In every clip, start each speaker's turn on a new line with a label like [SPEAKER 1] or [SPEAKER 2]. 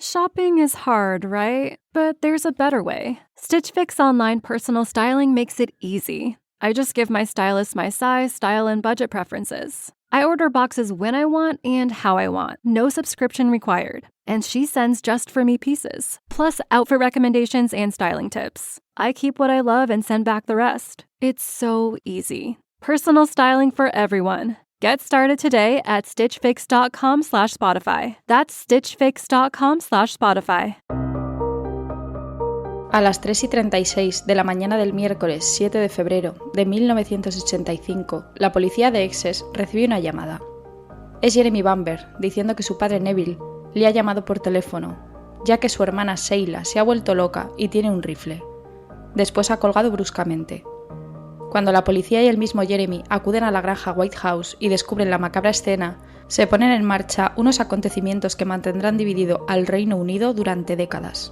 [SPEAKER 1] Shopping is hard, right? But there's a better way. Stitch Fix online personal styling makes it easy. I just give my stylist my size, style, and budget preferences. I order boxes when I want and how I want. No subscription required. And she sends just for me pieces. Plus outfit recommendations and styling tips. I keep what I love and send back the rest. It's so easy. Personal styling for everyone. Get started today at stitchfix.com/Spotify. That's stitchfix.com/Spotify.
[SPEAKER 2] A las 3:36 de la mañana del miércoles 7 de febrero de 1985, la policía de Essex recibió una llamada. Es Jeremy Bamber diciendo que su padre Neville le ha llamado por teléfono, ya que su hermana Sheila se ha vuelto loca y tiene un rifle. Después ha colgado bruscamente. Cuando la policía y el mismo Jeremy acuden a la granja White House y descubren la macabra escena, se ponen en marcha unos acontecimientos que mantendrán dividido al Reino Unido durante décadas.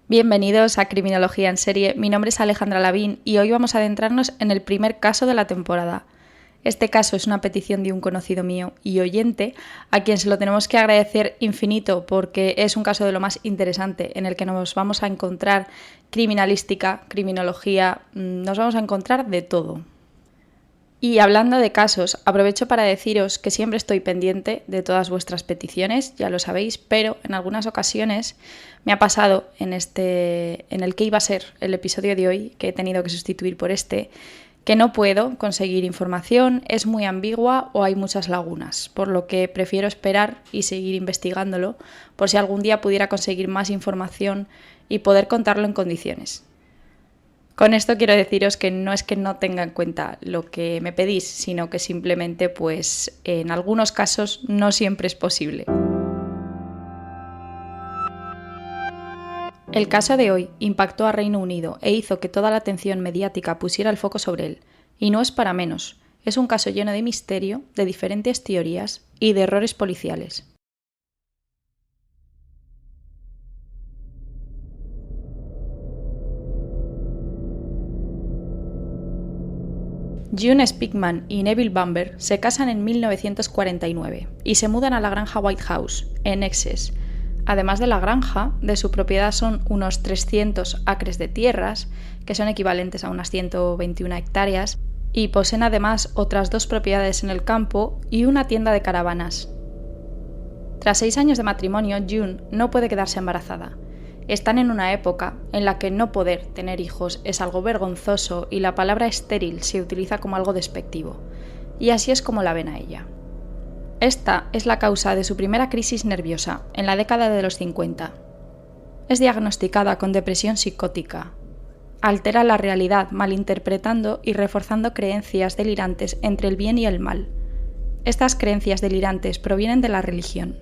[SPEAKER 2] Bienvenidos a Criminología en Serie, mi nombre es Alejandra Lavín y hoy vamos a adentrarnos en el primer caso de la temporada. Este caso es una petición de un conocido mío y oyente, a quien se lo tenemos que agradecer infinito porque es un caso de lo más interesante en el que nos vamos a encontrar criminalística, criminología, nos vamos a encontrar de todo. Y hablando de casos, aprovecho para deciros que siempre estoy pendiente de todas vuestras peticiones, ya lo sabéis, pero en algunas ocasiones me ha pasado en el que iba a ser el episodio de hoy, que he tenido que sustituir por que no puedo conseguir información, es muy ambigua o hay muchas lagunas, por lo que prefiero esperar y seguir investigándolo por si algún día pudiera conseguir más información y poder contarlo en condiciones. Con esto quiero deciros que no es que no tenga en cuenta lo que me pedís, sino que simplemente, pues, en algunos casos no siempre es posible. El caso de hoy impactó a Reino Unido e hizo que toda la atención mediática pusiera el foco sobre él. Y no es para menos, es un caso lleno de misterio, de diferentes teorías y de errores policiales. June Speakman y Neville Bamber se casan en 1949 y se mudan a la granja White House, en Essex. Además de la granja, de su propiedad son unos 300 acres de tierras, que son equivalentes a unas 121 hectáreas, y poseen además otras 2 propiedades en el campo y una tienda de caravanas. Tras 6 años de matrimonio, June no puede quedarse embarazada. Están en una época en la que no poder tener hijos es algo vergonzoso y la palabra estéril se utiliza como algo despectivo. Y así es como la ven a ella. Esta es la causa de su primera crisis nerviosa, en la década de los 50. Es diagnosticada con depresión psicótica. Altera la realidad malinterpretando y reforzando creencias delirantes entre el bien y el mal. Estas creencias delirantes provienen de la religión.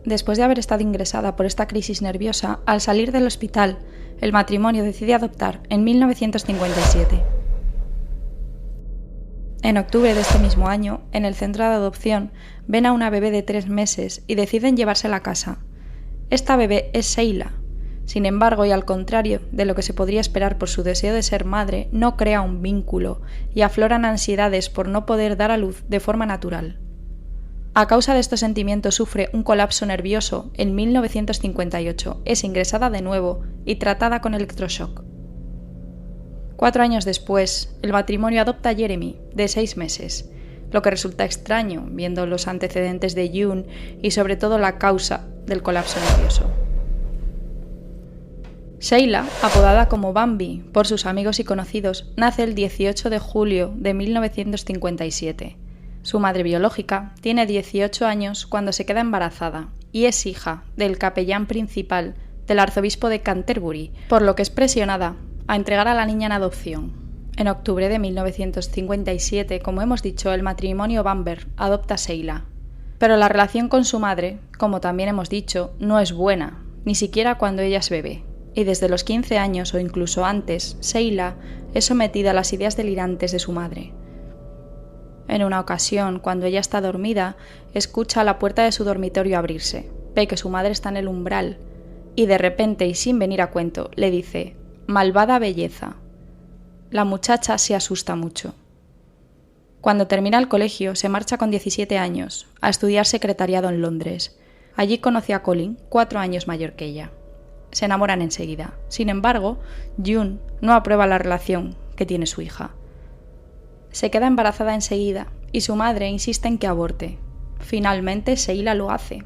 [SPEAKER 2] Después de haber estado ingresada por esta crisis nerviosa, al salir del hospital, el matrimonio decide adoptar en 1957. En octubre de este mismo año, en el centro de adopción, ven a una bebé de 3 meses y deciden llevársela a casa. Esta bebé es Sheila. Sin embargo, y al contrario de lo que se podría esperar por su deseo de ser madre, no crea un vínculo y afloran ansiedades por no poder dar a luz de forma natural. A causa de estos sentimientos sufre un colapso nervioso en 1958, es ingresada de nuevo y tratada con electroshock. 4 años después, el matrimonio adopta a Jeremy, de 6 meses, lo que resulta extraño viendo los antecedentes de June y sobre todo la causa del colapso nervioso. Sheila, apodada como Bambi por sus amigos y conocidos, nace el 18 de julio de 1957. Su madre biológica tiene 18 años cuando se queda embarazada y es hija del capellán principal del arzobispo de Canterbury, por lo que es presionada a entregar a la niña en adopción. En octubre de 1957, como hemos dicho, el matrimonio Bamber adopta a Sheila. Pero la relación con su madre, como también hemos dicho, no es buena, ni siquiera cuando ella es bebé. Y desde los 15 años o incluso antes, Sheila es sometida a las ideas delirantes de su madre. En una ocasión, cuando ella está dormida, escucha la puerta de su dormitorio abrirse, ve que su madre está en el umbral y de repente y sin venir a cuento le dice: Malvada belleza. La muchacha se asusta mucho. Cuando termina el colegio, se marcha con 17 años a estudiar secretariado en Londres. Allí conoce a Colin, 4 años mayor que ella. Se enamoran enseguida. Sin embargo, June no aprueba la relación que tiene su hija. Se queda embarazada enseguida y su madre insiste en que aborte. Finalmente, Sheila lo hace.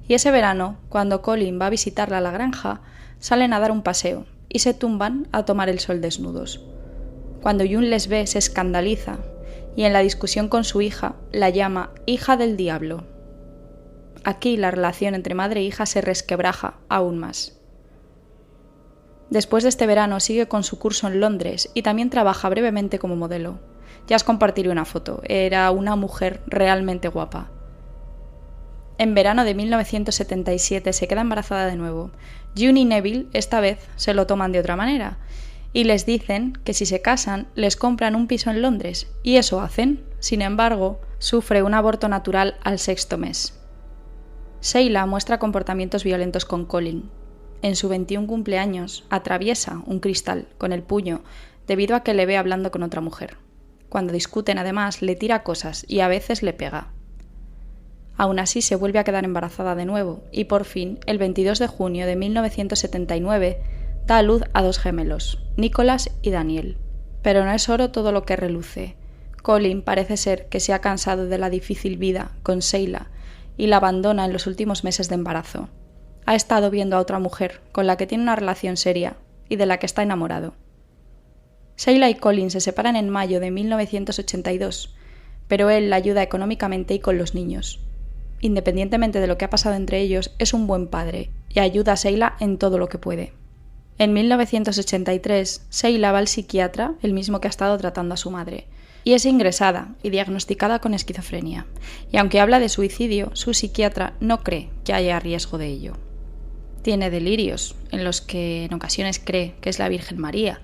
[SPEAKER 2] Y ese verano, cuando Colin va a visitarla a la granja, salen a dar un paseo y se tumban a tomar el sol desnudos. Cuando June les ve, se escandaliza y en la discusión con su hija la llama hija del diablo. Aquí la relación entre madre e hija se resquebraja aún más. Después de este verano sigue con su curso en Londres y también trabaja brevemente como modelo. Ya os compartiré una foto, era una mujer realmente guapa. En verano de 1977 se queda embarazada de nuevo. June y Neville esta vez se lo toman de otra manera y les dicen que si se casan les compran un piso en Londres y eso hacen. Sin embargo, sufre un aborto natural al 6º mes. Sheila muestra comportamientos violentos con Colin. En su 21 cumpleaños atraviesa un cristal con el puño debido a que le ve hablando con otra mujer. Cuando discuten, además, le tira cosas y a veces le pega. Aún así, se vuelve a quedar embarazada de nuevo y por fin, el 22 de junio de 1979, da a luz a 2 gemelos, Nicholas y Daniel. Pero no es oro todo lo que reluce. Colin parece ser que se ha cansado de la difícil vida con Sheila y la abandona en los últimos meses de embarazo. Ha estado viendo a otra mujer con la que tiene una relación seria y de la que está enamorado. Sheila y Colin se separan en mayo de 1982, pero él la ayuda económicamente y con los niños. Independientemente de lo que ha pasado entre ellos, es un buen padre y ayuda a Sheila en todo lo que puede. En 1983, Sheila va al psiquiatra, el mismo que ha estado tratando a su madre, y es ingresada y diagnosticada con esquizofrenia. Y aunque habla de suicidio, su psiquiatra no cree que haya riesgo de ello. Tiene delirios, en los que en ocasiones cree que es la Virgen María,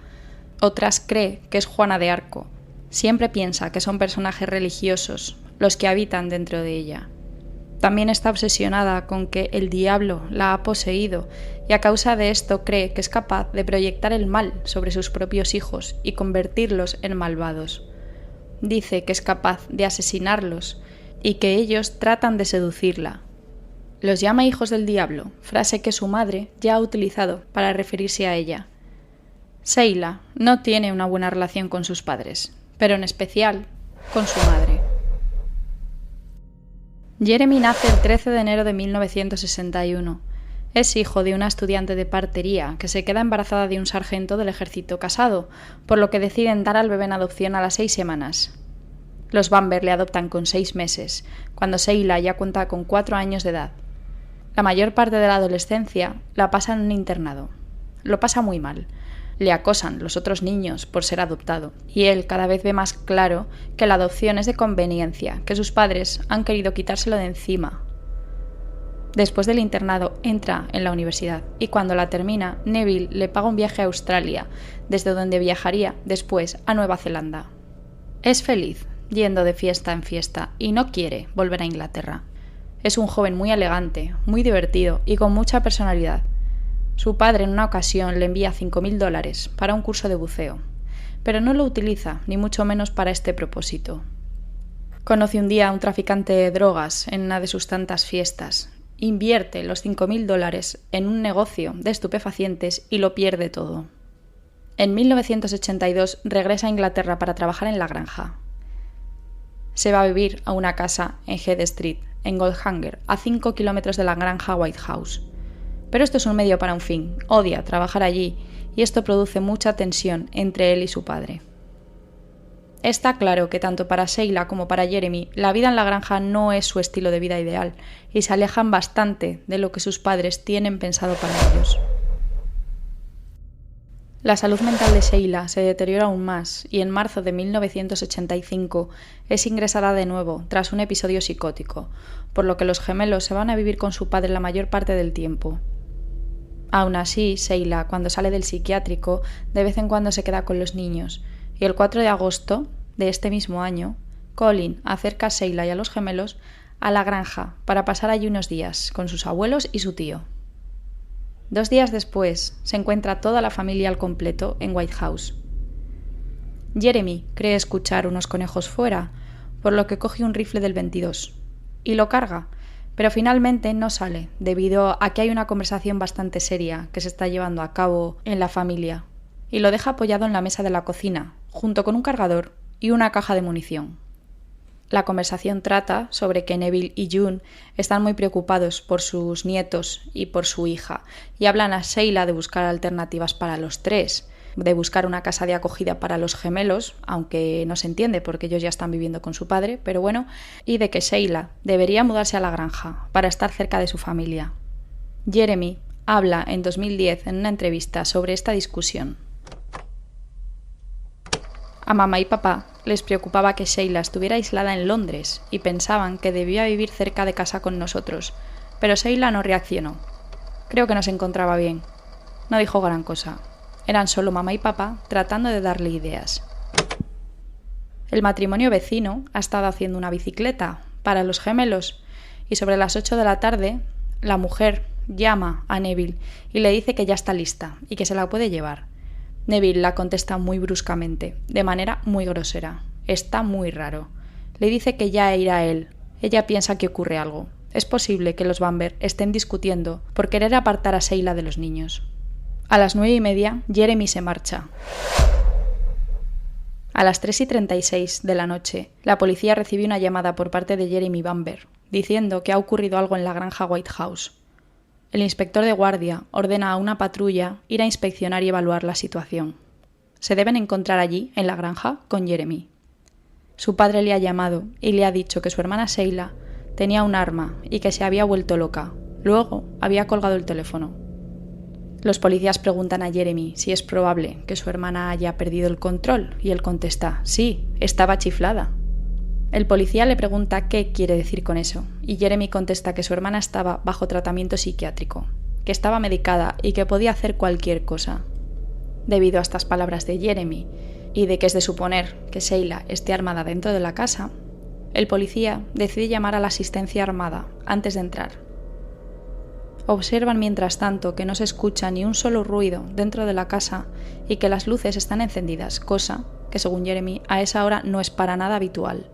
[SPEAKER 2] otras cree que es Juana de Arco. Siempre piensa que son personajes religiosos los que habitan dentro de ella. También está obsesionada con que el diablo la ha poseído y a causa de esto cree que es capaz de proyectar el mal sobre sus propios hijos y convertirlos en malvados. Dice que es capaz de asesinarlos y que ellos tratan de seducirla. Los llama hijos del diablo, frase que su madre ya ha utilizado para referirse a ella. Sheila no tiene una buena relación con sus padres, pero en especial con su madre. Jeremy nace el 13 de enero de 1961. Es hijo de una estudiante de partería que se queda embarazada de un sargento del ejército casado, por lo que deciden dar al bebé en adopción a las 6 semanas. Los Bamber le adoptan con 6 meses, cuando Sheila ya cuenta con 4 años de edad. La mayor parte de la adolescencia la pasa en un internado. Lo pasa muy mal. Le acosan los otros niños por ser adoptado, y él cada vez ve más claro que la adopción es de conveniencia, que sus padres han querido quitárselo de encima. Después del internado entra en la universidad y cuando la termina, Neville le paga un viaje a Australia, desde donde viajaría después a Nueva Zelanda. Es feliz, yendo de fiesta en fiesta, y no quiere volver a Inglaterra. Es un joven muy elegante, muy divertido y con mucha personalidad. Su padre en una ocasión le envía $5.000 para un curso de buceo, pero no lo utiliza, ni mucho menos para este propósito. Conoce un día a un traficante de drogas en una de sus tantas fiestas. Invierte los $5.000 en un negocio de estupefacientes y lo pierde todo. En 1982 regresa a Inglaterra para trabajar en la granja. Se va a vivir a una casa en Head Street, en Goldhanger, a 5 kilómetros de la granja White House. Pero esto es un medio para un fin, odia trabajar allí y esto produce mucha tensión entre él y su padre. Está claro que tanto para Sheila como para Jeremy la vida en la granja no es su estilo de vida ideal y se alejan bastante de lo que sus padres tienen pensado para ellos. La salud mental de Sheila se deteriora aún más y en marzo de 1985 es ingresada de nuevo tras un episodio psicótico, por lo que los gemelos se van a vivir con su padre la mayor parte del tiempo. Aún así, Sheila, cuando sale del psiquiátrico, de vez en cuando se queda con los niños, y el 4 de agosto de este mismo año, Colin acerca a Sheila y a los gemelos a la granja para pasar allí unos días con sus abuelos y su tío. 2 días después, se encuentra toda la familia al completo en White House. Jeremy cree escuchar unos conejos fuera, por lo que coge un rifle del 22 y lo carga, pero finalmente no sale, debido a que hay una conversación bastante seria que se está llevando a cabo en la familia, y lo deja apoyado en la mesa de la cocina, junto con un cargador y una caja de munición. La conversación trata sobre que Neville y June están muy preocupados por sus nietos y por su hija, y hablan a Sheila de buscar alternativas para los tres, de buscar una casa de acogida para los gemelos, aunque no se entiende porque ellos ya están viviendo con su padre, pero bueno, y de que Sheila debería mudarse a la granja para estar cerca de su familia. Jeremy habla en 2010 en una entrevista sobre esta discusión. A mamá y papá les preocupaba que Sheila estuviera aislada en Londres y pensaban que debía vivir cerca de casa con nosotros, pero Sheila no reaccionó. Creo que no se encontraba bien. No dijo gran cosa. Eran solo mamá y papá tratando de darle ideas. El matrimonio vecino ha estado haciendo una bicicleta para los gemelos y sobre las 8 de la tarde la mujer llama a Neville y le dice que ya está lista y que se la puede llevar. Neville la contesta muy bruscamente, de manera muy grosera. Está muy raro. Le dice que ya irá él. Ella piensa que ocurre algo. Es posible que los Bamber estén discutiendo por querer apartar a Sheila de los niños. A las 9:30, Jeremy se marcha. A las 3:36 de la noche, la policía recibe una llamada por parte de Jeremy Bamber, diciendo que ha ocurrido algo en la granja White House. El inspector de guardia ordena a una patrulla ir a inspeccionar y evaluar la situación. Se deben encontrar allí, en la granja, con Jeremy. Su padre le ha llamado y le ha dicho que su hermana Sheila tenía un arma y que se había vuelto loca. Luego había colgado el teléfono. Los policías preguntan a Jeremy si es probable que su hermana haya perdido el control y él contesta, sí, estaba chiflada. El policía le pregunta qué quiere decir con eso, y Jeremy contesta que su hermana estaba bajo tratamiento psiquiátrico, que estaba medicada y que podía hacer cualquier cosa. Debido a estas palabras de Jeremy, y de que es de suponer que Sheila esté armada dentro de la casa, el policía decide llamar a la asistencia armada antes de entrar. Observan mientras tanto que no se escucha ni un solo ruido dentro de la casa y que las luces están encendidas, cosa que según Jeremy a esa hora no es para nada habitual.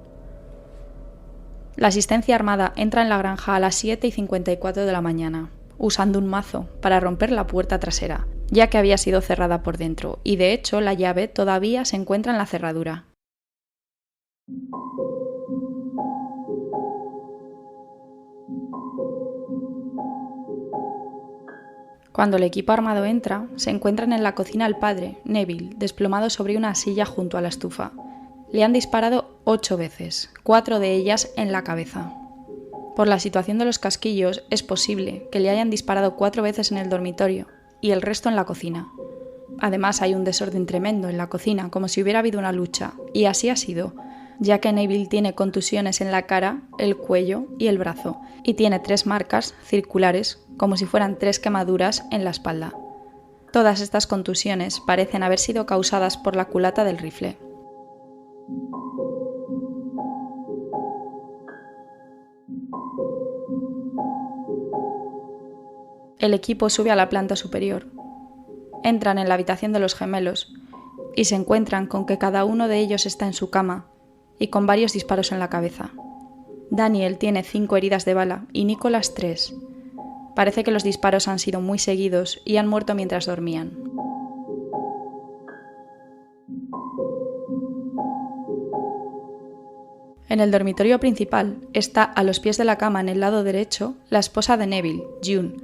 [SPEAKER 2] La asistencia armada entra en la granja a las 7:54 de la mañana, usando un mazo para romper la puerta trasera, ya que había sido cerrada por dentro, y de hecho la llave todavía se encuentra en la cerradura. Cuando el equipo armado entra, se encuentran en la cocina al padre, Neville, desplomado sobre una silla junto a la estufa. Le han disparado 8 veces, 4 de ellas en la cabeza. Por la situación de los casquillos, es posible que le hayan disparado 4 veces en el dormitorio y el resto en la cocina. Además, hay un desorden tremendo en la cocina, como si hubiera habido una lucha, y así ha sido, ya que Neville tiene contusiones en la cara, el cuello y el brazo, y tiene 3 marcas circulares, como si fueran 3 quemaduras en la espalda. Todas estas contusiones parecen haber sido causadas por la culata del rifle. El equipo sube a la planta superior. Entran en la habitación de los gemelos y se encuentran con que cada uno de ellos está en su cama y con varios disparos en la cabeza. Daniel tiene 5 heridas de bala y Nicholas 3. Parece que los disparos han sido muy seguidos y han muerto mientras dormían. En el dormitorio principal está a los pies de la cama en el lado derecho la esposa de Neville, June,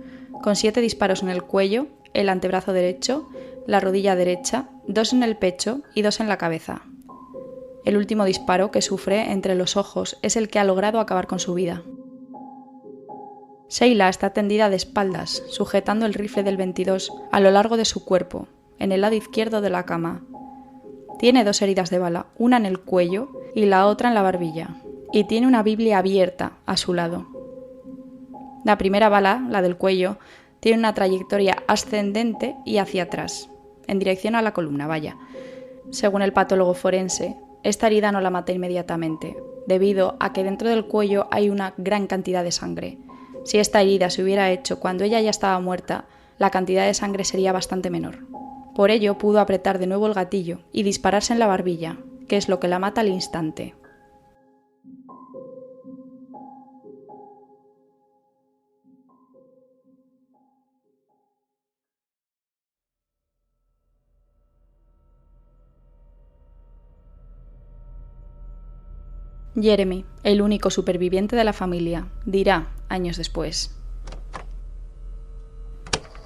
[SPEAKER 2] con 7 disparos en el cuello, el antebrazo derecho, la rodilla derecha, 2 en el pecho y 2 en la cabeza. El último disparo que sufre entre los ojos es el que ha logrado acabar con su vida. Sheila está tendida de espaldas, sujetando el rifle del 22 a lo largo de su cuerpo, en el lado izquierdo de la cama. Tiene 2 heridas de bala, una en el cuello y la otra en la barbilla, y tiene una Biblia abierta a su lado. La primera bala, la del cuello, tiene una trayectoria ascendente y hacia atrás, en dirección a la columna, vaya. Según el patólogo forense, esta herida no la mata inmediatamente, debido a que dentro del cuello hay una gran cantidad de sangre. Si esta herida se hubiera hecho cuando ella ya estaba muerta, la cantidad de sangre sería bastante menor. Por ello pudo apretar de nuevo el gatillo y dispararse en la barbilla, que es lo que la mata al instante. Jeremy, el único superviviente de la familia, dirá años después: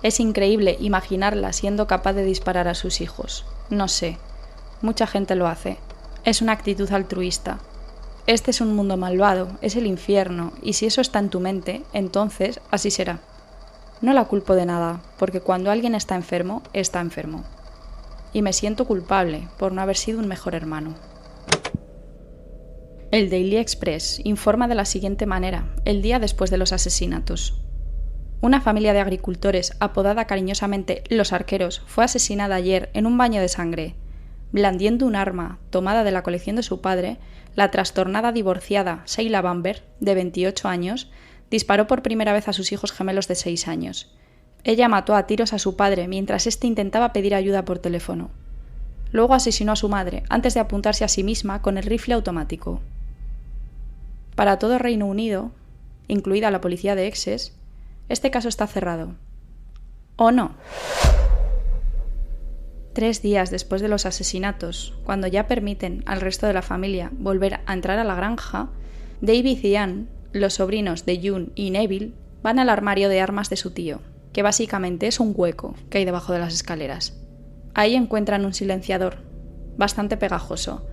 [SPEAKER 2] es increíble imaginarla siendo capaz de disparar a sus hijos. No sé, mucha gente lo hace. Es una actitud altruista. Este es un mundo malvado, es el infierno, y si eso está en tu mente, entonces así será. No la culpo de nada, porque cuando alguien está enfermo, está enfermo. Y me siento culpable por no haber sido un mejor hermano. El Daily Express informa de la siguiente manera, el día después de los asesinatos. Una familia de agricultores, apodada cariñosamente Los Arqueros, fue asesinada ayer en un baño de sangre. Blandiendo un arma tomada de la colección de su padre, la trastornada divorciada Sheila Bamber, de 28 años, disparó por primera vez a sus hijos gemelos de 6 años. Ella mató a tiros a su padre mientras éste intentaba pedir ayuda por teléfono. Luego asesinó a su madre antes de apuntarse a sí misma con el rifle automático. Para todo Reino Unido, incluida la policía de Essex, este caso está cerrado. ¿O no? 3 días después de los asesinatos, cuando ya permiten al resto de la familia volver a entrar a la granja, David y Anne, los sobrinos de June y Neville, van al armario de armas de su tío, que básicamente es un hueco que hay debajo de las escaleras. Ahí encuentran un silenciador, bastante pegajoso.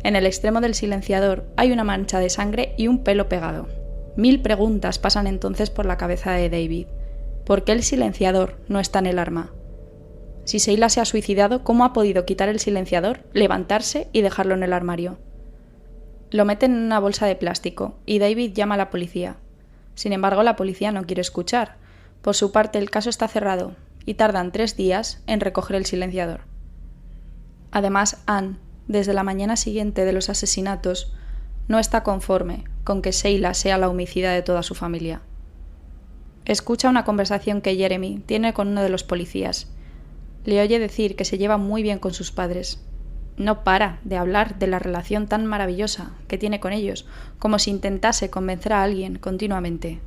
[SPEAKER 2] En el extremo del silenciador hay una mancha de sangre y un pelo pegado. 1000 preguntas pasan entonces por la cabeza de David. ¿Por qué el silenciador no está en el arma? Si Sheila se ha suicidado, ¿cómo ha podido quitar el silenciador, levantarse y dejarlo en el armario? Lo meten en una bolsa de plástico y David llama a la policía. Sin embargo, la policía no quiere escuchar. Por su parte, el caso está cerrado y tardan 3 días en recoger el silenciador. Además, Anne, desde la mañana siguiente de los asesinatos, no está conforme con que Sheila sea la homicida de toda su familia. Escucha una conversación que Jeremy tiene con uno de los policías. Le oye decir que se lleva muy bien con sus padres. No para de hablar de la relación tan maravillosa que tiene con ellos, como si intentase convencer a alguien continuamente.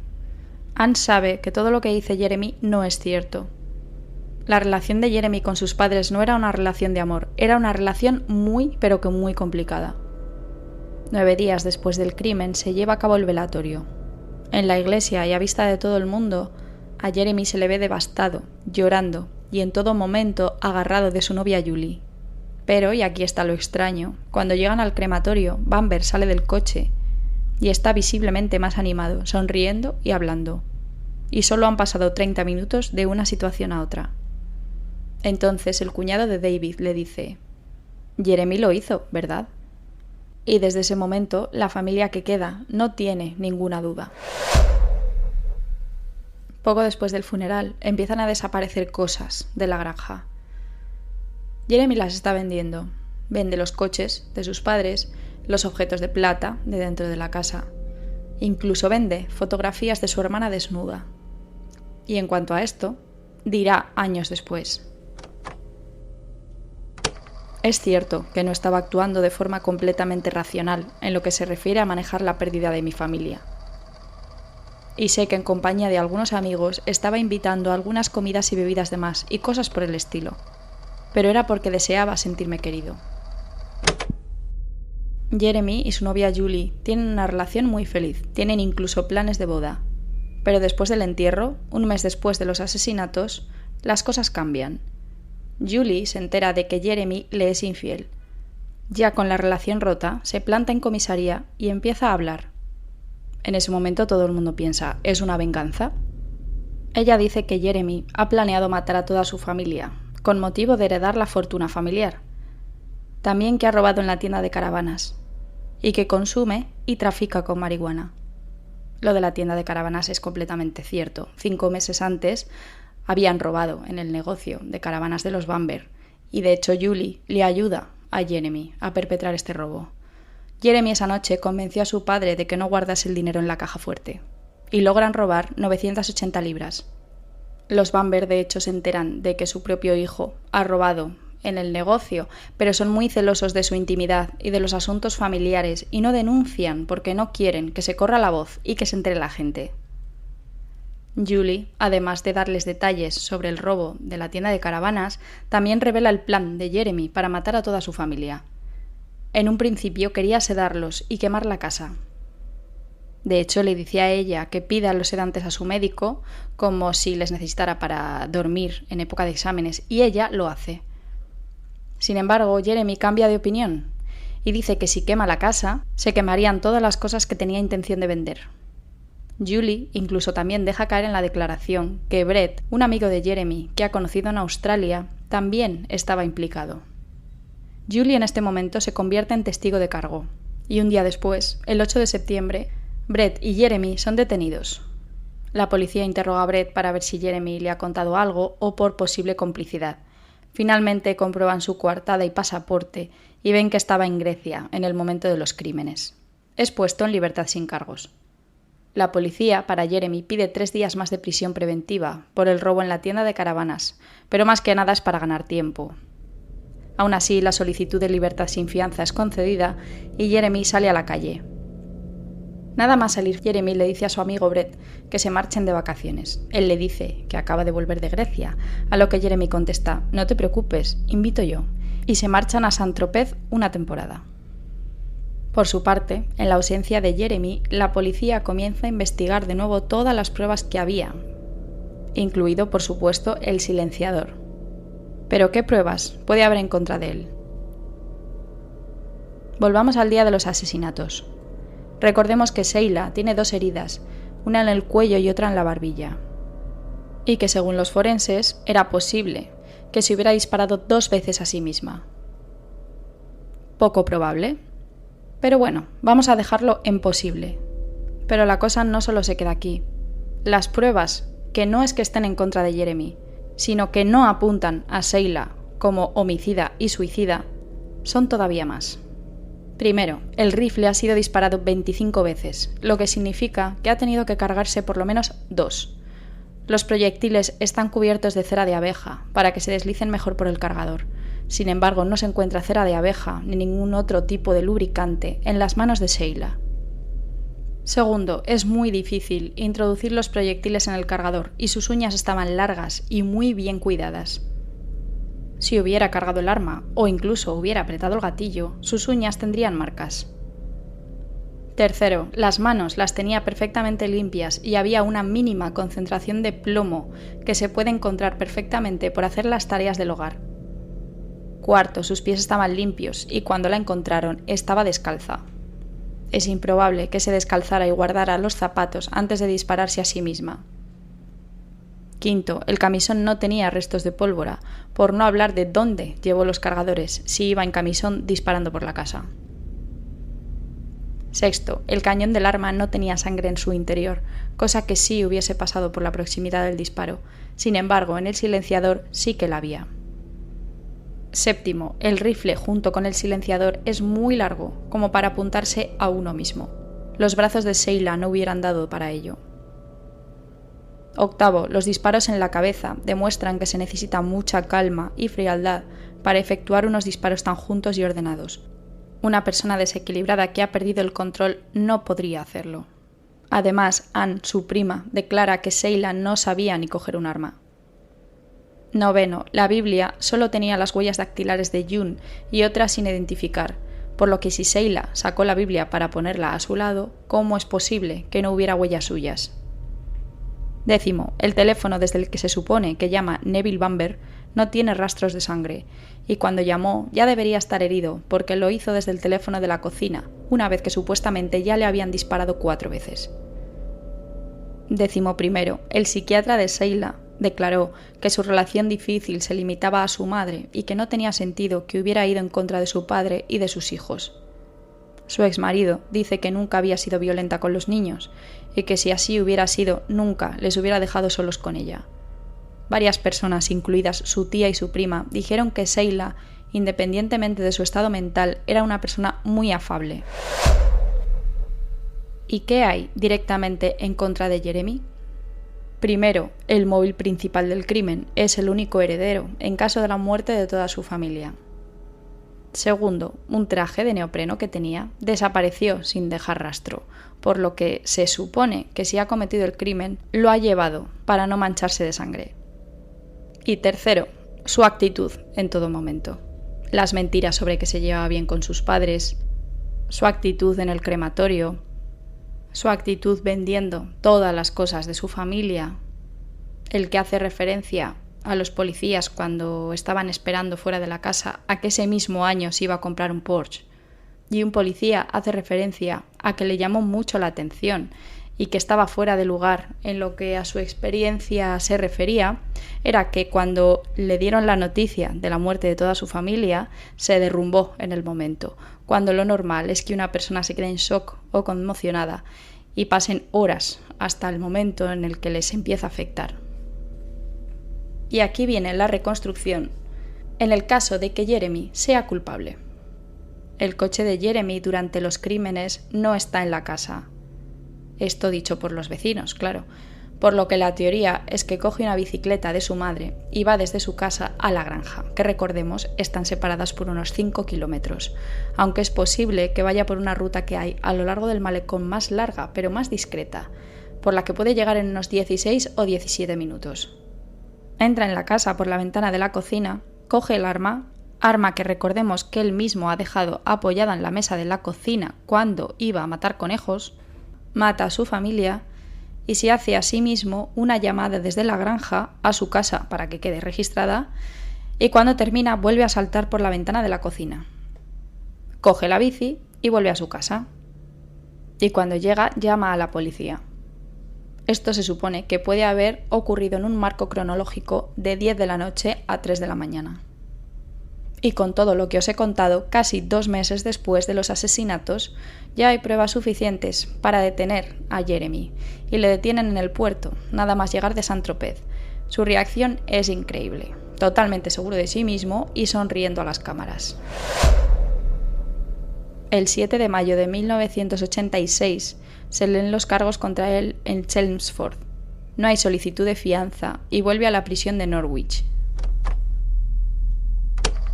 [SPEAKER 2] Anne sabe que todo lo que dice Jeremy no es cierto. La relación de Jeremy con sus padres no era una relación de amor, era una relación muy, pero que muy complicada. 9 días después del crimen se lleva a cabo el velatorio. En la iglesia y a vista de todo el mundo, a Jeremy se le ve devastado, llorando y en todo momento agarrado de su novia Julie. Pero, y aquí está lo extraño, cuando llegan al crematorio, Bamber sale del coche y está visiblemente más animado, sonriendo y hablando. Y solo han pasado 30 minutos de una situación a otra. Entonces el cuñado de David le dice: Jeremy lo hizo, ¿verdad? Y desde ese momento la familia que queda no tiene ninguna duda. Poco después del funeral empiezan a desaparecer cosas de la granja. Jeremy las está vendiendo. Vende los coches de sus padres, los objetos de plata de dentro de la casa. Incluso vende fotografías de su hermana desnuda. Y en cuanto a esto, dirá años después: es cierto que no estaba actuando de forma completamente racional en lo que se refiere a manejar la pérdida de mi familia. Y sé que en compañía de algunos amigos estaba invitando a algunas comidas y bebidas de más y cosas por el estilo. Pero era porque deseaba sentirme querido. Jeremy y su novia Julie tienen una relación muy feliz, tienen incluso planes de boda. Pero después del entierro, un mes después de los asesinatos, las cosas cambian. Julie se entera de que Jeremy le es infiel. Ya con la relación rota, se planta en comisaría y empieza a hablar. En ese momento todo el mundo piensa: ¿es una venganza? Ella dice que Jeremy ha planeado matar a toda su familia, con motivo de heredar la fortuna familiar. También que ha robado en la tienda de caravanas, y que consume y trafica con marihuana. Lo de la tienda de caravanas es completamente cierto. 5 meses antes habían robado en el negocio de caravanas de los Bamber, y de hecho Julie le ayuda a Jeremy a perpetrar este robo. Jeremy esa noche convenció a su padre de que no guardase el dinero en la caja fuerte, y logran robar 980 libras. Los Bamber de hecho se enteran de que su propio hijo ha robado en el negocio, pero son muy celosos de su intimidad y de los asuntos familiares y no denuncian porque no quieren que se corra la voz y que se entere la gente. Julie, además de darles detalles sobre el robo de la tienda de caravanas, también revela el plan de Jeremy para matar a toda su familia. En un principio quería sedarlos y quemar la casa. De hecho, le decía a ella que pida los sedantes a su médico, como si les necesitara para dormir en época de exámenes, y ella lo hace. Sin embargo, Jeremy cambia de opinión y dice que si quema la casa, se quemarían todas las cosas que tenía intención de vender. Julie incluso también deja caer en la declaración que Brett, un amigo de Jeremy que ha conocido en Australia, también estaba implicado. Julie en este momento se convierte en testigo de cargo, y un día después, el 8 de septiembre, Brett y Jeremy son detenidos. La policía interroga a Brett para ver si Jeremy le ha contado algo o por posible complicidad. Finalmente comprueban su coartada y pasaporte y ven que estaba en Grecia en el momento de los crímenes. Es puesto en libertad sin cargos. La policía, para Jeremy, pide 3 días más de prisión preventiva por el robo en la tienda de caravanas, pero más que nada es para ganar tiempo. Aún así, la solicitud de libertad sin fianza es concedida y Jeremy sale a la calle. Nada más salir, Jeremy le dice a su amigo Brett que se marchen de vacaciones. Él le dice que acaba de volver de Grecia, a lo que Jeremy contesta: «No te preocupes, invito yo», y se marchan a Saint-Tropez una temporada. Por su parte, en la ausencia de Jeremy, la policía comienza a investigar de nuevo todas las pruebas que había, incluido, por supuesto, el silenciador. Pero ¿qué pruebas puede haber en contra de él? Volvamos al día de los asesinatos. Recordemos que Sheila tiene 2 heridas, una en el cuello y otra en la barbilla, y que según los forenses era posible que se hubiera disparado 2 veces a sí misma. Poco probable, pero bueno, vamos a dejarlo en posible. Pero la cosa no solo se queda aquí. Las pruebas, que no es que estén en contra de Jeremy, sino que no apuntan a Sheila como homicida y suicida, son todavía más. Primero, el rifle ha sido disparado 25 veces, lo que significa que ha tenido que cargarse por lo menos 2. Los proyectiles están cubiertos de cera de abeja para que se deslicen mejor por el cargador. Sin embargo, no se encuentra cera de abeja ni ningún otro tipo de lubricante en las manos de Sheila. Segundo, es muy difícil introducir los proyectiles en el cargador y sus uñas estaban largas y muy bien cuidadas. Si hubiera cargado el arma o incluso hubiera apretado el gatillo, sus uñas tendrían marcas. Tercero, las manos las tenía perfectamente limpias y había una mínima concentración de plomo que se puede encontrar perfectamente por hacer las tareas del hogar. Cuarto, sus pies estaban limpios y cuando la encontraron estaba descalza. Es improbable que se descalzara y guardara los zapatos antes de dispararse a sí misma. Quinto, el camisón no tenía restos de pólvora, por no hablar de dónde llevó los cargadores si iba en camisón disparando por la casa. Sexto, el cañón del arma no tenía sangre en su interior, cosa que sí hubiese pasado por la proximidad del disparo. Sin embargo, en el silenciador sí que la había. Séptimo, el rifle junto con el silenciador es muy largo, como para apuntarse a uno mismo. Los brazos de Sheila no hubieran dado para ello. Octavo, los disparos en la cabeza demuestran que se necesita mucha calma y frialdad para efectuar unos disparos tan juntos y ordenados. Una persona desequilibrada que ha perdido el control no podría hacerlo. Además, Anne, su prima, declara que Sheila no sabía ni coger un arma. Noveno, la Biblia solo tenía las huellas dactilares de June y otras sin identificar, por lo que si Sheila sacó la Biblia para ponerla a su lado, ¿cómo es posible que no hubiera huellas suyas? Décimo, el teléfono desde el que se supone que llama Neville Bamber no tiene rastros de sangre, y cuando llamó ya debería estar herido porque lo hizo desde el teléfono de la cocina, una vez que supuestamente ya le habían disparado 4 veces. Décimo primero, el psiquiatra de Sheila declaró que su relación difícil se limitaba a su madre y que no tenía sentido que hubiera ido en contra de su padre y de sus hijos. Su exmarido dice que nunca había sido violenta con los niños y que si así hubiera sido, nunca les hubiera dejado solos con ella. Varias personas, incluidas su tía y su prima, dijeron que Sheila, independientemente de su estado mental, era una persona muy afable. ¿Y qué hay directamente en contra de Jeremy? Primero, el móvil principal del crimen es el único heredero en caso de la muerte de toda su familia. Segundo, un traje de neopreno que tenía desapareció sin dejar rastro, por lo que se supone que si ha cometido el crimen lo ha llevado para no mancharse de sangre. Y tercero, su actitud en todo momento. Las mentiras sobre que se llevaba bien con sus padres, su actitud en el crematorio, su actitud vendiendo todas las cosas de su familia, el que hace referencia a los policías cuando estaban esperando fuera de la casa a que ese mismo año se iba a comprar un Porsche. Y un policía hace referencia a que le llamó mucho la atención y que estaba fuera de lugar en lo que a su experiencia se refería, era que cuando le dieron la noticia de la muerte de toda su familia, se derrumbó en el momento, cuando lo normal es que una persona se quede en shock o conmocionada y pasen horas hasta el momento en el que les empieza a afectar. Y aquí viene la reconstrucción en el caso de que Jeremy sea culpable. El coche de Jeremy durante los crímenes no está en la casa. Esto dicho por los vecinos, claro, por lo que la teoría es que coge una bicicleta de su madre y va desde su casa a la granja, que recordemos están separadas por unos 5 kilómetros, aunque es posible que vaya por una ruta que hay a lo largo del malecón más larga pero más discreta, por la que puede llegar en unos 16 o 17 minutos. Entra en la casa por la ventana de la cocina, coge el arma que recordemos que él mismo ha dejado apoyada en la mesa de la cocina cuando iba a matar conejos, mata a su familia y se hace a sí mismo una llamada desde la granja a su casa para que quede registrada y cuando termina vuelve a saltar por la ventana de la cocina. Coge la bici y vuelve a su casa. Y cuando llega llama a la policía. Esto se supone que puede haber ocurrido en un marco cronológico de 10 de la noche a 3 de la mañana. Y con todo lo que os he contado, casi 2 meses después de los asesinatos, ya hay pruebas suficientes para detener a Jeremy, y le detienen en el puerto, nada más llegar de Saint-Tropez. Su reacción es increíble, totalmente seguro de sí mismo y sonriendo a las cámaras. El 7 de mayo de 1986 se leen los cargos contra él en Chelmsford. No hay solicitud de fianza y vuelve a la prisión de Norwich.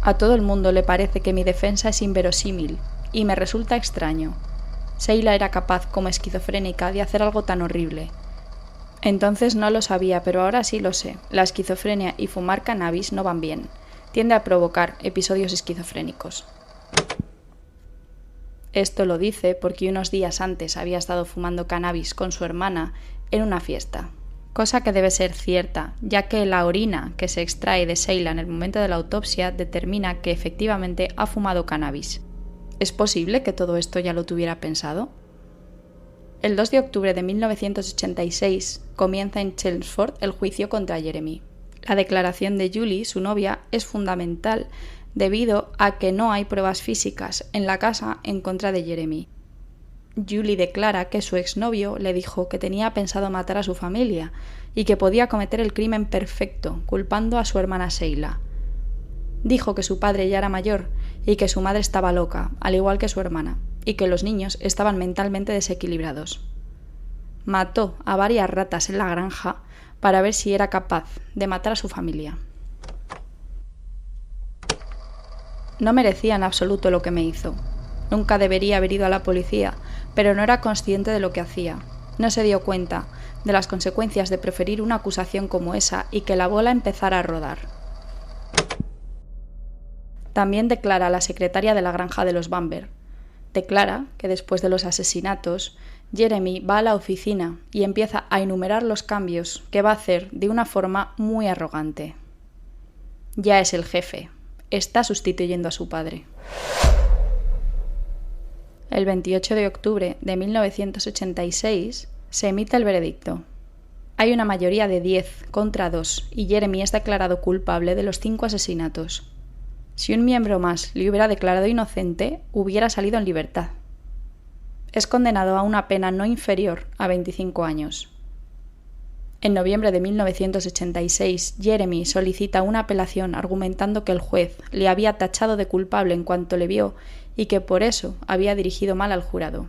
[SPEAKER 2] A todo el mundo le parece que mi defensa es inverosímil, y me resulta extraño. Sheila era capaz, como esquizofrénica, de hacer algo tan horrible. Entonces no lo sabía, pero ahora sí lo sé. La esquizofrenia y fumar cannabis no van bien. Tiende a provocar episodios esquizofrénicos. Esto lo dice porque unos días antes había estado fumando cannabis con su hermana en una fiesta. Cosa que debe ser cierta, ya que la orina que se extrae de Sheila en el momento de la autopsia determina que efectivamente ha fumado cannabis. ¿Es posible que todo esto ya lo tuviera pensado? El 2 de octubre de 1986 comienza en Chelmsford el juicio contra Jeremy. La declaración de Julie, su novia, es fundamental debido a que no hay pruebas físicas en la casa en contra de Jeremy. Julie declara que su exnovio le dijo que tenía pensado matar a su familia y que podía cometer el crimen perfecto, culpando a su hermana Sheila. Dijo que su padre ya era mayor y que su madre estaba loca, al igual que su hermana, y que los niños estaban mentalmente desequilibrados. Mató a varias ratas en la granja para ver si era capaz de matar a su familia. No merecía en absoluto lo que me hizo. Nunca debería haber ido a la policía, pero no era consciente de lo que hacía. No se dio cuenta de las consecuencias de preferir una acusación como esa y que la bola empezara a rodar. También declara la secretaria de la granja de los Bamber. Declara que después de los asesinatos, Jeremy va a la oficina y empieza a enumerar los cambios que va a hacer de una forma muy arrogante. Ya es el jefe. Está sustituyendo a su padre. El 28 de octubre de 1986 se emite el veredicto. Hay una mayoría de 10 contra 2 y Jeremy es declarado culpable de los 5 asesinatos. Si un miembro más le hubiera declarado inocente, hubiera salido en libertad. Es condenado a una pena no inferior a 25 años. En noviembre de 1986, Jeremy solicita una apelación argumentando que el juez le había tachado de culpable en cuanto le vio y que por eso había dirigido mal al jurado.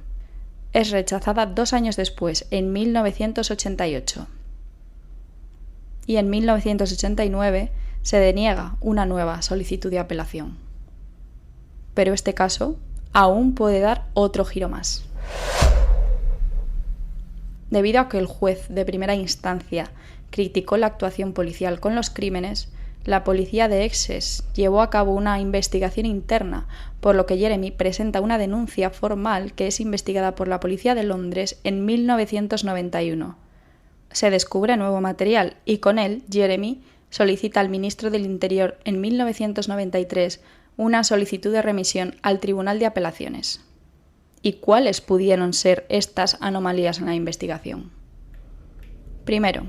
[SPEAKER 2] Es rechazada 2 años después, en 1988. y en 1989 se deniega una nueva solicitud de apelación. Pero este caso aún puede dar otro giro más. Debido a que el juez de primera instancia criticó la actuación policial con los crímenes, la policía de Essex llevó a cabo una investigación interna, por lo que Jeremy presenta una denuncia formal que es investigada por la policía de Londres en 1991. Se descubre nuevo material y con él Jeremy solicita al ministro del Interior en 1993 una solicitud de remisión al Tribunal de Apelaciones. ¿Y cuáles pudieron ser estas anomalías en la investigación? Primero,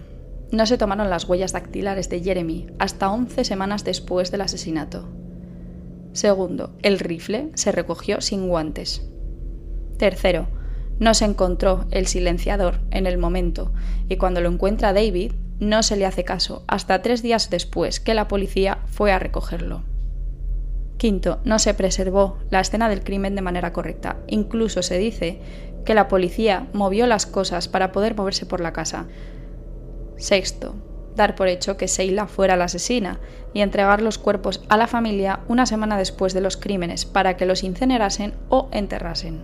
[SPEAKER 2] no se tomaron las huellas dactilares de Jeremy hasta 11 semanas después del asesinato. Segundo, el rifle se recogió sin guantes. Tercero, no se encontró el silenciador en el momento y cuando lo encuentra David no se le hace caso hasta 3 días después que la policía fue a recogerlo. Quinto, no se preservó la escena del crimen de manera correcta. Incluso se dice que la policía movió las cosas para poder moverse por la casa. Sexto, dar por hecho que Sheila fuera la asesina y entregar los cuerpos a la familia una semana después de los crímenes para que los incinerasen o enterrasen.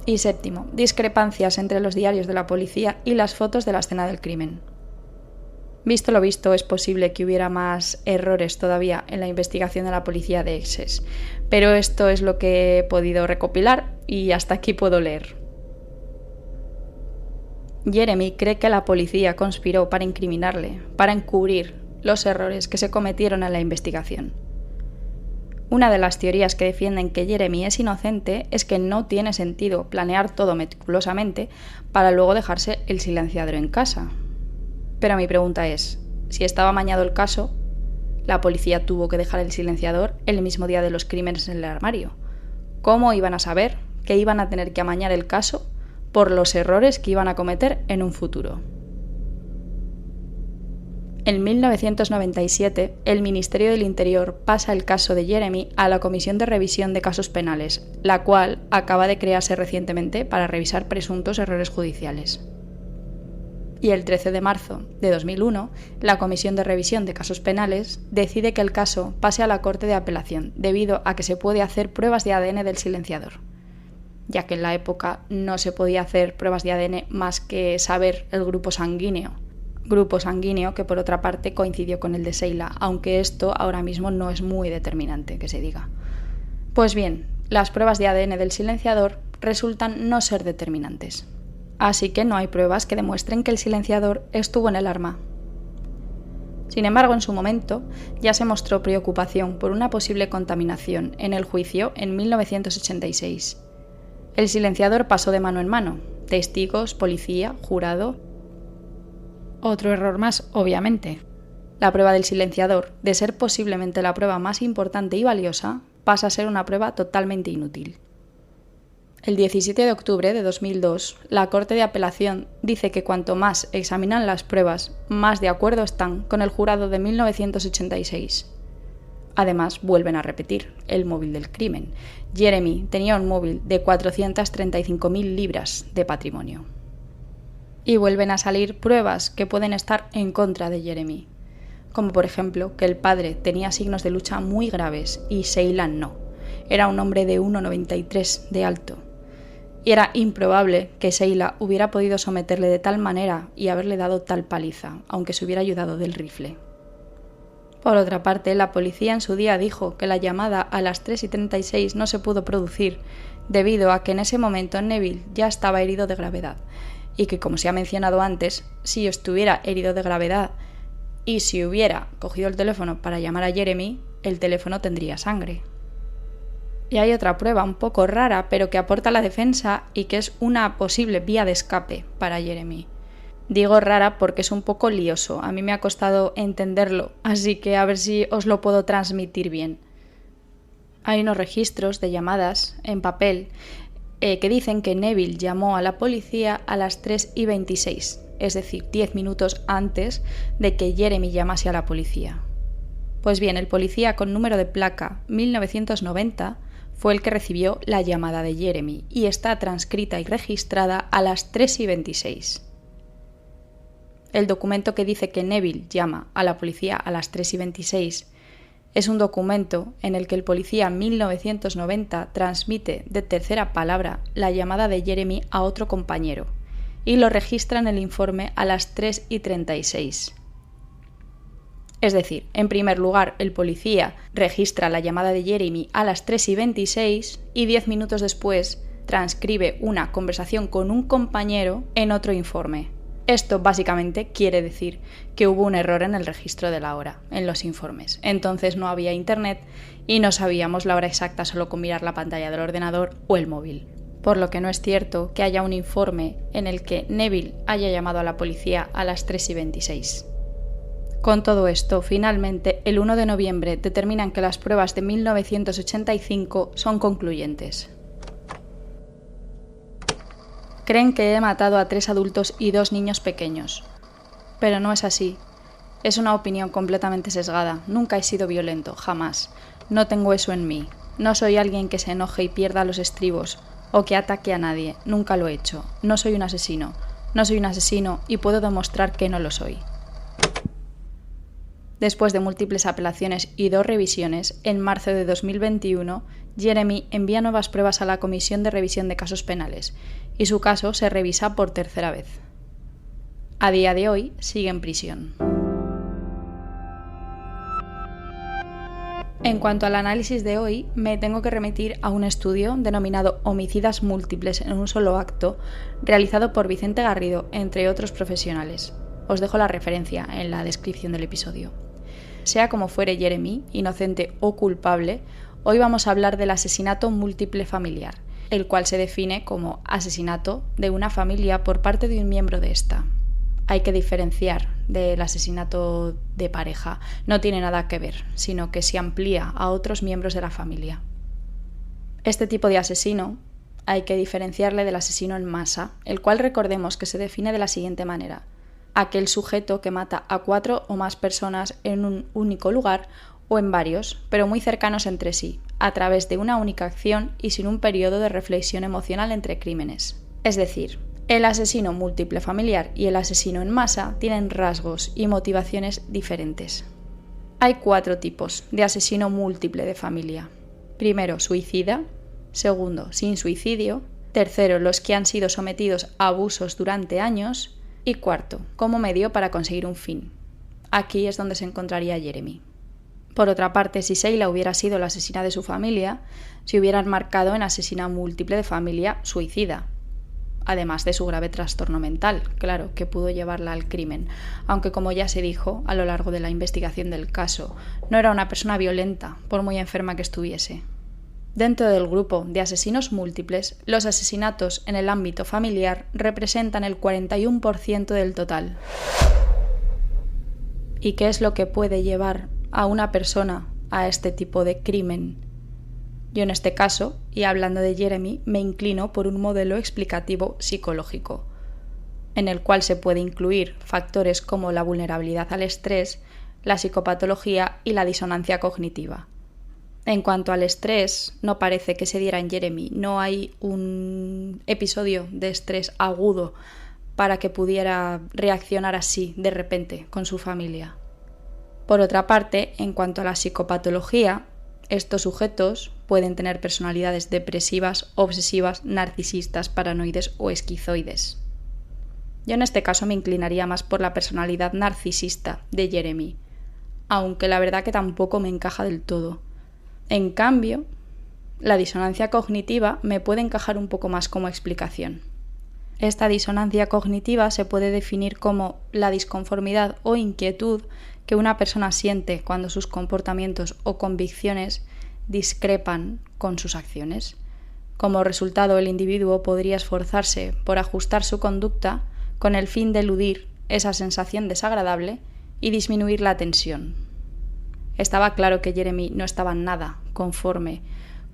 [SPEAKER 2] Y séptimo, discrepancias entre los diarios de la policía y las fotos de la escena del crimen. Visto lo visto, es posible que hubiera más errores todavía en la investigación de la policía de Essex, pero esto es lo que he podido recopilar y hasta aquí puedo leer. Jeremy cree que la policía conspiró para incriminarle, para encubrir los errores que se cometieron en la investigación. Una de las teorías que defienden que Jeremy es inocente es que no tiene sentido planear todo meticulosamente para luego dejarse el silenciador en casa. Pero mi pregunta es, si estaba amañado el caso, la policía tuvo que dejar el silenciador el mismo día de los crímenes en el armario. ¿Cómo iban a saber que iban a tener que amañar el caso por los errores que iban a cometer en un futuro? En 1997, el Ministerio del Interior pasa el caso de Jeremy a la Comisión de Revisión de Casos Penales, la cual acaba de crearse recientemente para revisar presuntos errores judiciales. Y el 13 de marzo de 2001, la Comisión de Revisión de Casos Penales decide que el caso pase a la Corte de Apelación, debido a que se puede hacer pruebas de ADN del silenciador, ya que en la época no se podía hacer pruebas de ADN más que saber el grupo sanguíneo que por otra parte coincidió con el de Sheila, aunque esto ahora mismo no es muy determinante que se diga. Pues bien, las pruebas de ADN del silenciador resultan no ser determinantes. Así que no hay pruebas que demuestren que el silenciador estuvo en el arma. Sin embargo, en su momento, ya se mostró preocupación por una posible contaminación en el juicio en 1986. El silenciador pasó de mano en mano, testigos, policía, jurado. Otro error más, obviamente. La prueba del silenciador, de ser posiblemente la prueba más importante y valiosa, pasa a ser una prueba totalmente inútil. El 17 de octubre de 2002, la Corte de Apelación dice que cuanto más examinan las pruebas, más de acuerdo están con el jurado de 1986. Además, vuelven a repetir el móvil del crimen. Jeremy tenía un móvil de 435.000 libras de patrimonio. Y vuelven a salir pruebas que pueden estar en contra de Jeremy, como por ejemplo que el padre tenía signos de lucha muy graves y Sheila no. Era un hombre de 1,93 de alto. Y era improbable que Sheila hubiera podido someterle de tal manera y haberle dado tal paliza, aunque se hubiera ayudado del rifle. Por otra parte, la policía en su día dijo que la llamada a las 3:36 no se pudo producir debido a que en ese momento Neville ya estaba herido de gravedad y que, como se ha mencionado antes, si estuviera herido de gravedad y si hubiera cogido el teléfono para llamar a Jeremy, el teléfono tendría sangre. Y hay otra prueba un poco rara, pero que aporta la defensa y que es una posible vía de escape para Jeremy. Digo rara porque es un poco lioso, a mí me ha costado entenderlo, así que a ver si os lo puedo transmitir bien. Hay unos registros de llamadas en papel que dicen que Neville llamó a la policía a las 3:26, es decir, 10 minutos antes de que Jeremy llamase a la policía. Pues bien, el policía con número de placa 1990 fue el que recibió la llamada de Jeremy y está transcrita y registrada a las 3:26. el documento que dice que Neville llama a la policía a las 3:26 es un documento en el que el policía en 1990 transmite de tercera palabra la llamada de Jeremy a otro compañero y lo registra en el informe a las 3:36. Es decir, en primer lugar, el policía registra la llamada de Jeremy a las 3:26 y 10 minutos después transcribe una conversación con un compañero en otro informe. Esto básicamente quiere decir que hubo un error en el registro de la hora, en los informes. Entonces no había internet y no sabíamos la hora exacta solo con mirar la pantalla del ordenador o el móvil. Por lo que no es cierto que haya un informe en el que Neville haya llamado a la policía a las 3:26. Con todo esto, finalmente, el 1 de noviembre determinan que las pruebas de 1985 son concluyentes. Creen que he matado a 3 adultos y 2 niños pequeños. Pero no es así. Es una opinión completamente sesgada. Nunca he sido violento, jamás. No tengo eso en mí. No soy alguien que se enoje y pierda los estribos, o que ataque a nadie. Nunca lo he hecho. No soy un asesino. No soy un asesino y puedo demostrar que no lo soy. Después de múltiples apelaciones y 2 revisiones, en marzo de 2021, Jeremy envía nuevas pruebas a la Comisión de Revisión de Casos Penales, y su caso se revisa por tercera vez. A día de hoy, sigue en prisión. En cuanto al análisis de hoy, me tengo que remitir a un estudio denominado Homicidas múltiples en un solo acto, realizado por Vicente Garrido, entre otros profesionales. Os dejo la referencia en la descripción del episodio. Sea como fuere Jeremy, inocente o culpable, hoy vamos a hablar del asesinato múltiple familiar, el cual se define como asesinato de una familia por parte de un miembro de esta. Hay que diferenciar del asesinato de pareja, no tiene nada que ver, sino que se amplía a otros miembros de la familia. Este tipo de asesino hay que diferenciarle del asesino en masa, el cual recordemos que se define de la siguiente manera: aquel sujeto que mata a 4 o más personas en un único lugar o en varios, pero muy cercanos entre sí, a través de una única acción y sin un periodo de reflexión emocional entre crímenes. Es decir, el asesino múltiple familiar y el asesino en masa tienen rasgos y motivaciones diferentes. Hay 4 tipos de asesino múltiple de familia. Primero, suicida. Segundo, sin suicidio. Tercero, los que han sido sometidos a abusos durante años. Y cuarto, como medio para conseguir un fin. Aquí es donde se encontraría Jeremy. Por otra parte, si Sheila hubiera sido la asesina de su familia, se hubieran marcado en asesina múltiple de familia suicida. Además de su grave trastorno mental, claro, que pudo llevarla al crimen, aunque como ya se dijo a lo largo de la investigación del caso, no era una persona violenta, por muy enferma que estuviese. Dentro del grupo de asesinos múltiples, los asesinatos en el ámbito familiar representan el 41% del total. ¿Y qué es lo que puede llevar a una persona a este tipo de crimen? Yo en este caso, y hablando de Jeremy, me inclino por un modelo explicativo psicológico, en el cual se puede incluir factores como la vulnerabilidad al estrés, la psicopatología y la disonancia cognitiva. En cuanto al estrés, no parece que se diera en Jeremy, no hay un episodio de estrés agudo para que pudiera reaccionar así de repente con su familia. Por otra parte, en cuanto a la psicopatología, estos sujetos pueden tener personalidades depresivas, obsesivas, narcisistas, paranoides o esquizoides. Yo en este caso me inclinaría más por la personalidad narcisista de Jeremy, aunque la verdad que tampoco me encaja del todo. En cambio, la disonancia cognitiva me puede encajar un poco más como explicación. Esta disonancia cognitiva se puede definir como la disconformidad o inquietud que una persona siente cuando sus comportamientos o convicciones discrepan con sus acciones. Como resultado, el individuo podría esforzarse por ajustar su conducta con el fin de eludir esa sensación desagradable y disminuir la tensión. Estaba claro que Jeremy no estaba nada conforme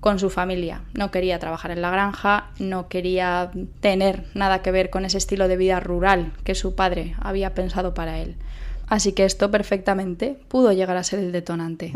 [SPEAKER 2] con su familia. No quería trabajar en la granja, no quería tener nada que ver con ese estilo de vida rural que su padre había pensado para él. Así que esto perfectamente pudo llegar a ser el detonante.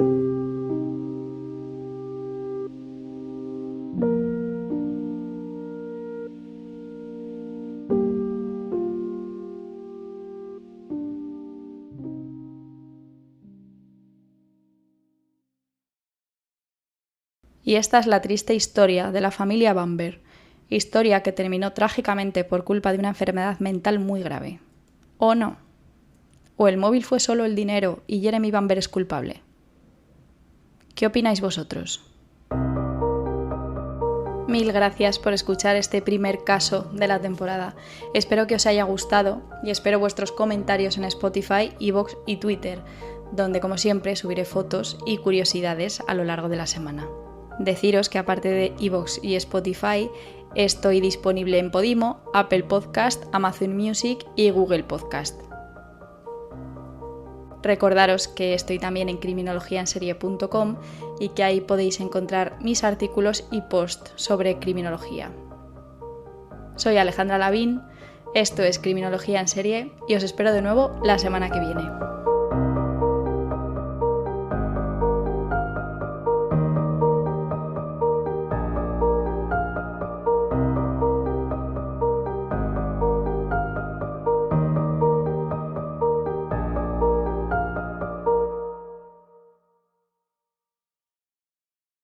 [SPEAKER 2] Y esta es la triste historia de la familia Bamber, historia que terminó trágicamente por culpa de una enfermedad mental muy grave. ¿O no? ¿O el móvil fue solo el dinero y Jeremy Bamber es culpable? ¿Qué opináis vosotros? Mil gracias por escuchar este primer caso de la temporada. Espero que os haya gustado y espero vuestros comentarios en Spotify, iVoox y Twitter, donde como siempre subiré fotos y curiosidades a lo largo de la semana. Deciros que aparte de iVoox y Spotify, estoy disponible en Podimo, Apple Podcast, Amazon Music y Google Podcast. Recordaros que estoy también en criminologiaenserie.com y que ahí podéis encontrar mis artículos y posts sobre criminología. Soy Alejandra Lavín, esto es Criminología en Serie y os espero de nuevo la semana que viene.